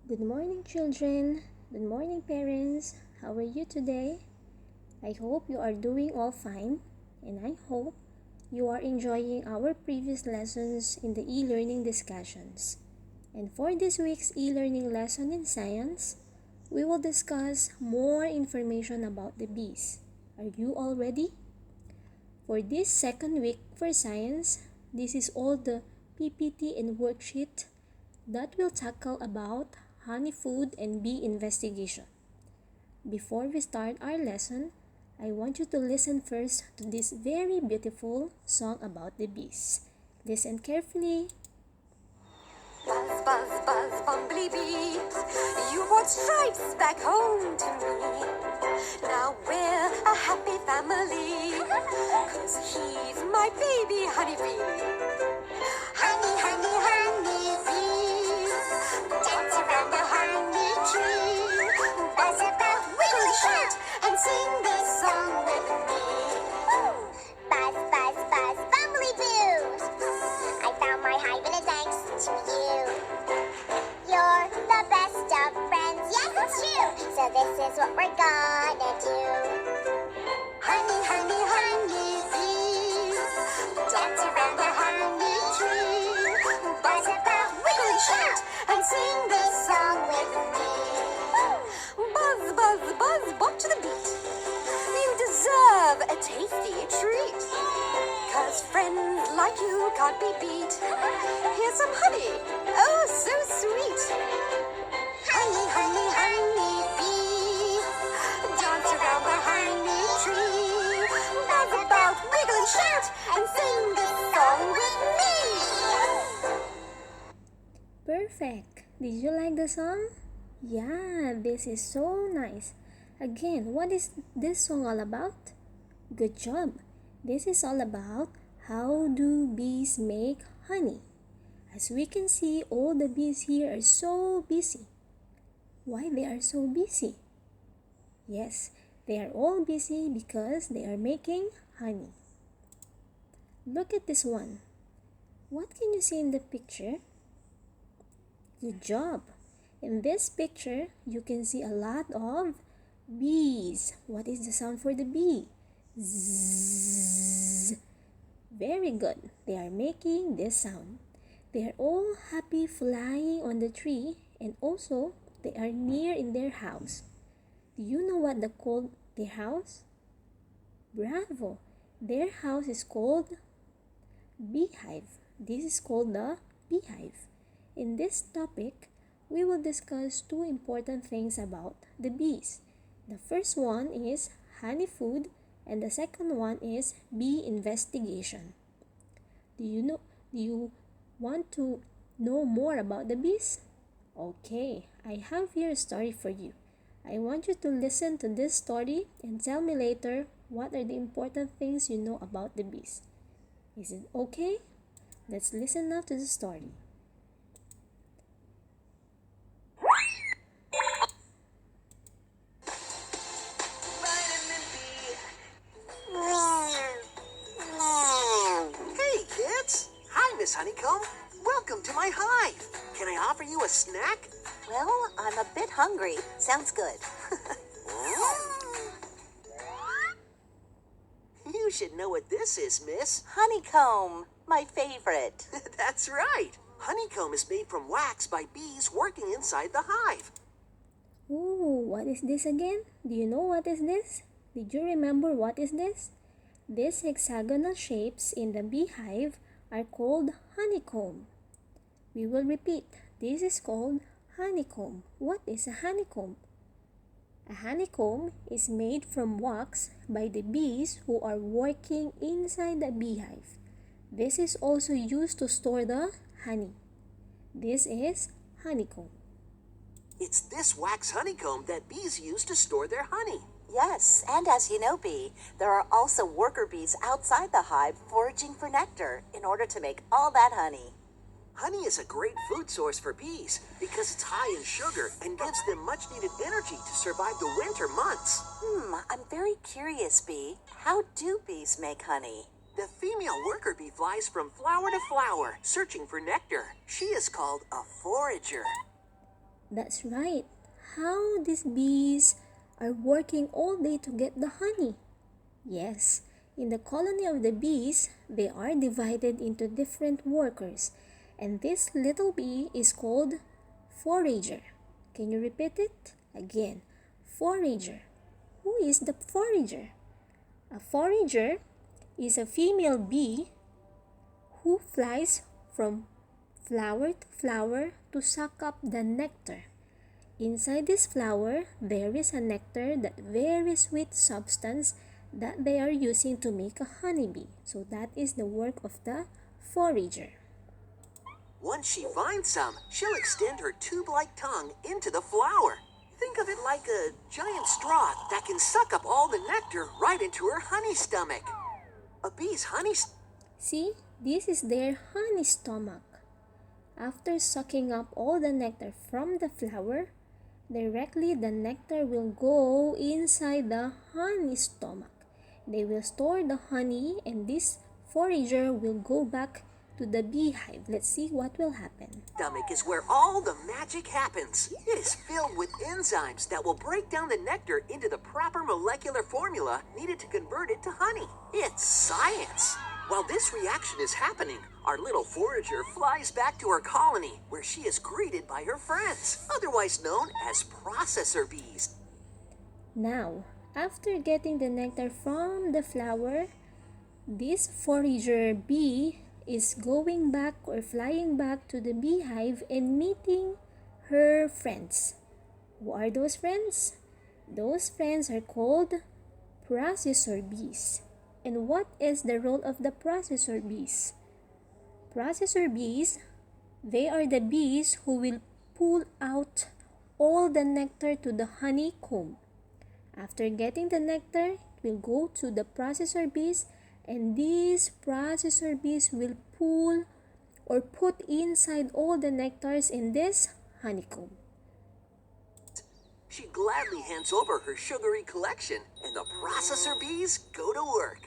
Good morning, children. Good morning, parents. How are you today? I hope you are doing all fine, and I hope you are enjoying our previous lessons in the e-learning discussions. And for this week's e-learning lesson in science, we will discuss more information about the bees. Are you all ready? For this second week for science, this is all the PPT and worksheet that will tackle about honey food and bee investigation. Before we start our lesson, I want you to listen first to this very beautiful song about the bees. Listen carefully. Buzz, buzz, buzz, bumblebee, you brought stripes back home to me. Now we're a happy family, 'cause he's my baby honeybee. Honey, honey, honeybee, dance around the honey tree. Buzz about, wiggle, shout, and sing this song with me. Buzz, buzz, buzz, bumblebee! I found my hive and it's thanks to you. You're the best of friends, yes it's true. So this is what we're gonna do. Honey, honey, honey bee, dance around the honey tree. Buzz about, wiggle and shout, and sing this song with me. Buzz, buzz, buzz, bump to the beat. You deserve a tasty treat, 'cause friends like you can't be beat. Here's some honey, oh so sweet. Honey, honey, honey bee, dance around the honey tree. Buzz about, wiggle and shout, and sing this song with me. Perfect. Did you like the song? Yeah, this is so nice. Again, what is this song all about? Good job. This is all about how do bees make honey. As we can see, all the bees here are so busy. Why they are so busy? Yes, they are all busy because they are making honey. Look at this one. What can you see in the picture? Good job. In this picture, you can see a lot of bees. What is the sound for the bee? Zzz. Very good. They are making this sound. They are all happy flying on the tree, and also they are near in their house. Do you know what they call their house? Bravo! Their house is called beehive. This is called the beehive. In this topic, we will discuss two important things about the bees. The first one is honey food, and the second one is bee investigation. Do you want to know more about the bees? Okay, I have here a story for you. I want you to listen to this story and tell me later what are the important things you know about the bees. Is it okay? Let's listen now to the story. Hey, kids! Hi, Miss Honeycomb. Welcome to my hive. Can I offer you a snack? Well, I'm a bit hungry. Sounds good. You should know what this is, miss. Honeycomb, my favorite. That's right. Honeycomb is made from wax by bees working inside the hive. Ooh, what is this again? Do you know what is this? Did you remember what is this? These hexagonal shapes in the beehive are called honeycomb. We will repeat. This is called honeycomb. What is a honeycomb? A honeycomb is made from wax by the bees who are working inside the beehive. This is also used to store the honey. This is honeycomb. It's this wax honeycomb that bees use to store their honey. Yes, and as you know, Bee, there are also worker bees outside the hive foraging for nectar in order to make all that honey. Honey is a great food source for bees because it's high in sugar and gives them much needed energy to survive the winter months. I'm very curious, Bee. How do bees make honey? The female worker bee flies from flower to flower, searching for nectar. She is called a forager. That's right. How these bees are working all day to get the honey. Yes, in the colony of the bees, they are divided into different workers, and this little bee is called forager. Can you repeat it? Again, forager. Who is the forager? A forager is a female bee who flies from flower to flower to suck up the nectar. Inside this flower, there is a nectar, that very sweet substance that they are using to make a honeybee. So that is the work of the forager. Once she finds some, she'll extend her tube-like tongue into the flower. Think of it like a giant straw that can suck up all the nectar right into her honey stomach. A bee's See, this is their honey stomach. After sucking up all the nectar from the flower, directly the nectar will go inside the honey stomach. They will store the honey, and this forager will go back to the beehive. Let's see what will happen. stomach is where all the magic happens. It is filled with enzymes that will break down the nectar into the proper molecular formula needed to convert it to honey. It's science. While this reaction is happening, our little forager flies back to her colony, where she is greeted by her friends, otherwise known as processor bees. Now, after getting the nectar from the flower, this forager bee is going back or flying back to the beehive and meeting her friends. Who are those friends? Those friends are called processor bees. And what is the role of the processor bees? Processor bees, they are the bees who will pull out all the nectar to the honeycomb. After getting the nectar, it will go to the processor bees, and these processor bees will pull or put inside all the nectars in this honeycomb. She gladly hands over her sugary collection, and the processor bees go to work.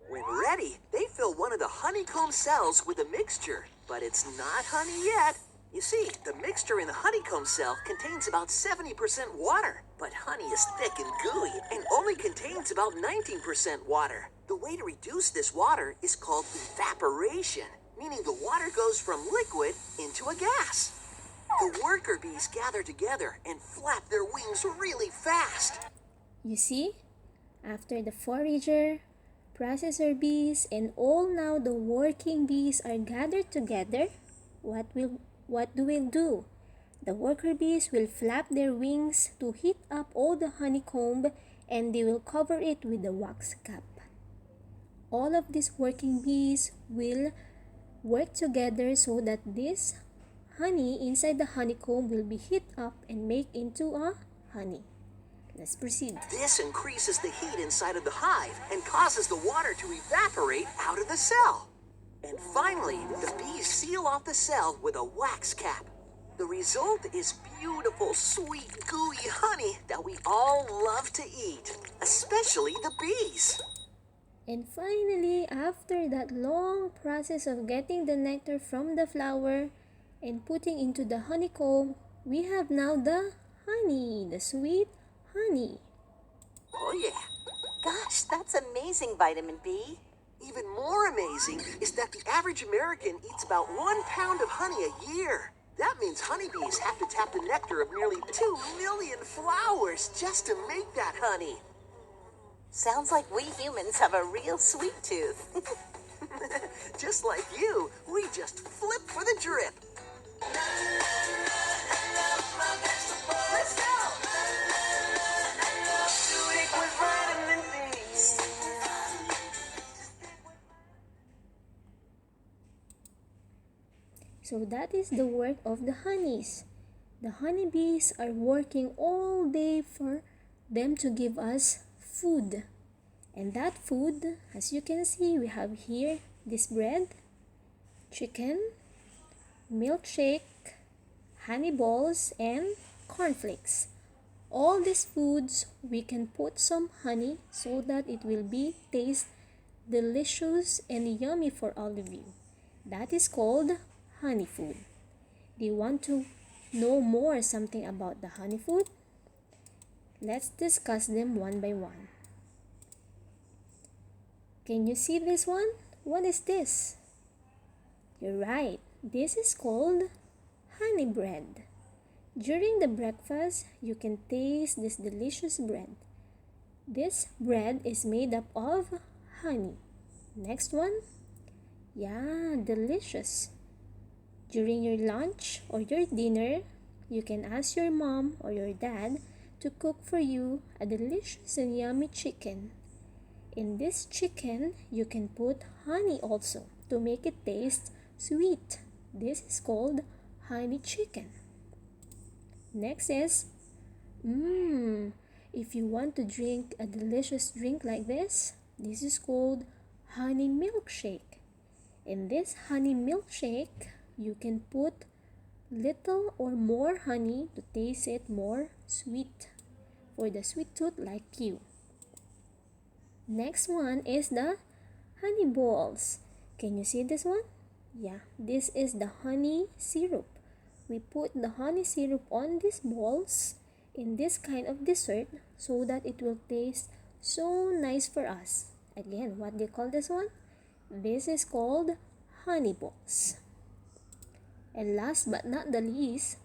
When ready, they fill one of the honeycomb cells with a mixture, but it's not honey yet. You see, the mixture in the honeycomb cell contains about 70% water, but honey is thick and gooey and only contains about 19% water. The way to reduce this water is called evaporation, meaning the water goes from liquid into a gas. The worker bees gather together and flap their wings really fast. You see, after the forager, processor bees, and all now the working bees are gathered together, what do we do? The worker bees will flap their wings to heat up all the honeycomb, and they will cover it with the wax cap. All of these working bees will work together so that this honey inside the honeycomb will be heat up and make into a honey. Let's proceed. This increases the heat inside of the hive and causes the water to evaporate out of the cell. And finally, the bees seal off the cell with a wax cap. The result is beautiful, sweet, gooey honey that we all love to eat, especially the bees. And finally, after that long process of getting the nectar from the flower and putting into the honeycomb, we have now the honey, the sweet honey. Oh yeah. Gosh, that's amazing, Vitamin B. Even more amazing is that the average American eats about 1 pound of honey a year. That means honeybees have to tap the nectar of nearly 2 million flowers just to make that honey. Sounds like we humans have a real sweet tooth. Just like you, we just flip for the drip. So that is the work of the honeys. The honeybees are working all day for them to give us food. And that food, as you can see, we have here this bread, chicken, milkshake, honey balls, and cornflakes. All these foods, we can put some honey so that it will be taste delicious and yummy for all of you. That is called honey food. Do you want to know more something about the honey food? Let's discuss them one by one. Can you see this one? What is this? You're right. This is called honey bread. During the breakfast, you can taste this delicious bread. This bread is made up of honey. Next one. Yeah, delicious. During your lunch or your dinner, you can ask your mom or your dad to cook for you a delicious and yummy chicken. In this chicken, you can put honey also to make it taste sweet. This is called honey chicken. Next is, if you want to drink a delicious drink like this is called honey milkshake. In this honey milkshake, you can put little or more honey to taste it more sweet for the sweet tooth like you. Next one is the honey balls. Can you see this one? Yeah, this is the honey syrup. We put the honey syrup on these balls in this kind of dessert so that it will taste so nice for us. Again, what do you call this one? This is called honey balls. And last but not the least,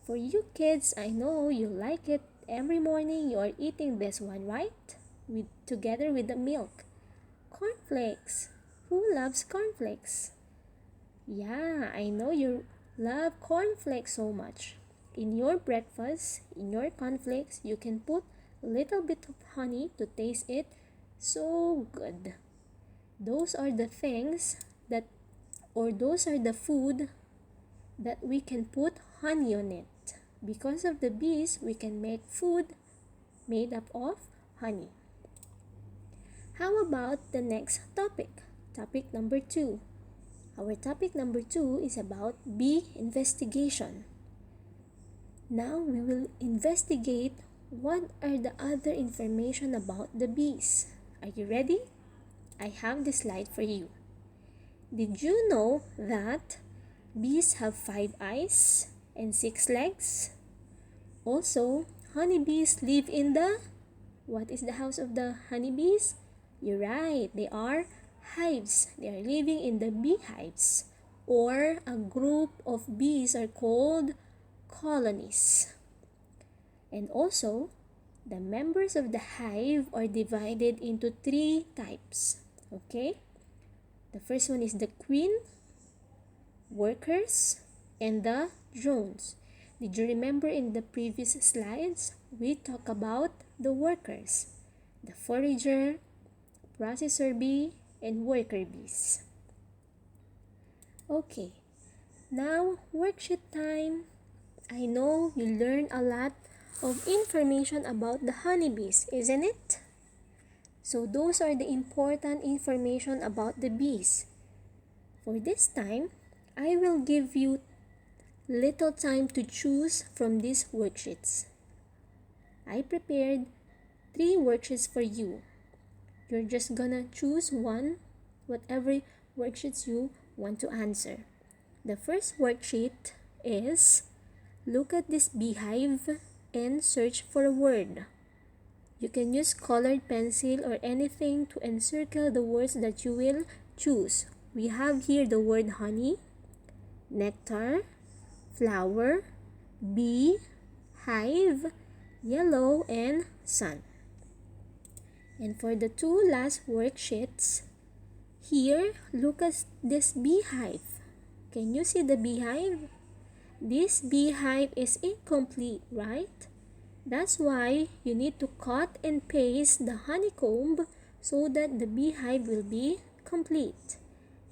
for you kids, I know you like it. Every morning you are eating this one, right? Together with the milk. Cornflakes. Who loves cornflakes? Yeah, I know you love cornflakes so much. In your breakfast, in your cornflakes, you can put a little bit of honey to taste it so good. Those are the things those are the food that we can put honey on it. Because of the bees, we can make food made up of honey. How about the next topic? Topic number 2. Our topic number 2 is about bee investigation. Now we will investigate what are the other information about the bees. Are you ready? I have this slide for you. Did you know that bees have 5 eyes and 6 legs? Also, honeybees live in what is the house of the honeybees? You're right, they are hives. They are living in the beehives, or a group of bees are called colonies. And also, the members of the hive are divided into 3 types. Okay? The first one is the queen, workers, and the drones. Did you remember in the previous slides, we talked about the workers, the forager, processor bee, and worker bees. Okay, now worksheet time. I know you learned a lot of information about the honeybees, isn't it? So those are the important information about the bees. For this time, I will give you little time to choose from these worksheets. I prepared 3 worksheets for you. You're just gonna choose one, whatever worksheets you want to answer. The first worksheet is look at this beehive and search for a word. You can use colored pencil or anything to encircle the words that you will choose. We have here the word honey, nectar, flower, bee, hive, yellow, and sun. And for the 2 last worksheets, here, look at this beehive. Can you see the beehive? This beehive is incomplete, right? That's why you need to cut and paste the honeycomb so that the beehive will be complete.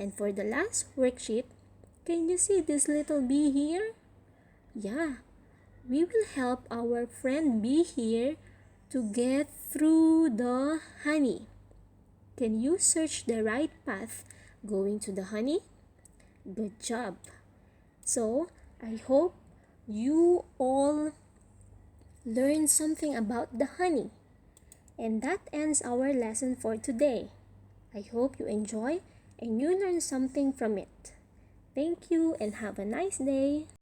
And for the last worksheet, can you see this little bee here? Yeah, we will help our friend bee here to get through the honey. Can you search the right path going to the honey? Good job. So, I hope you all learned something about the honey. And that ends our lesson for today. I hope you enjoy and you learn something from it. Thank you and have a nice day.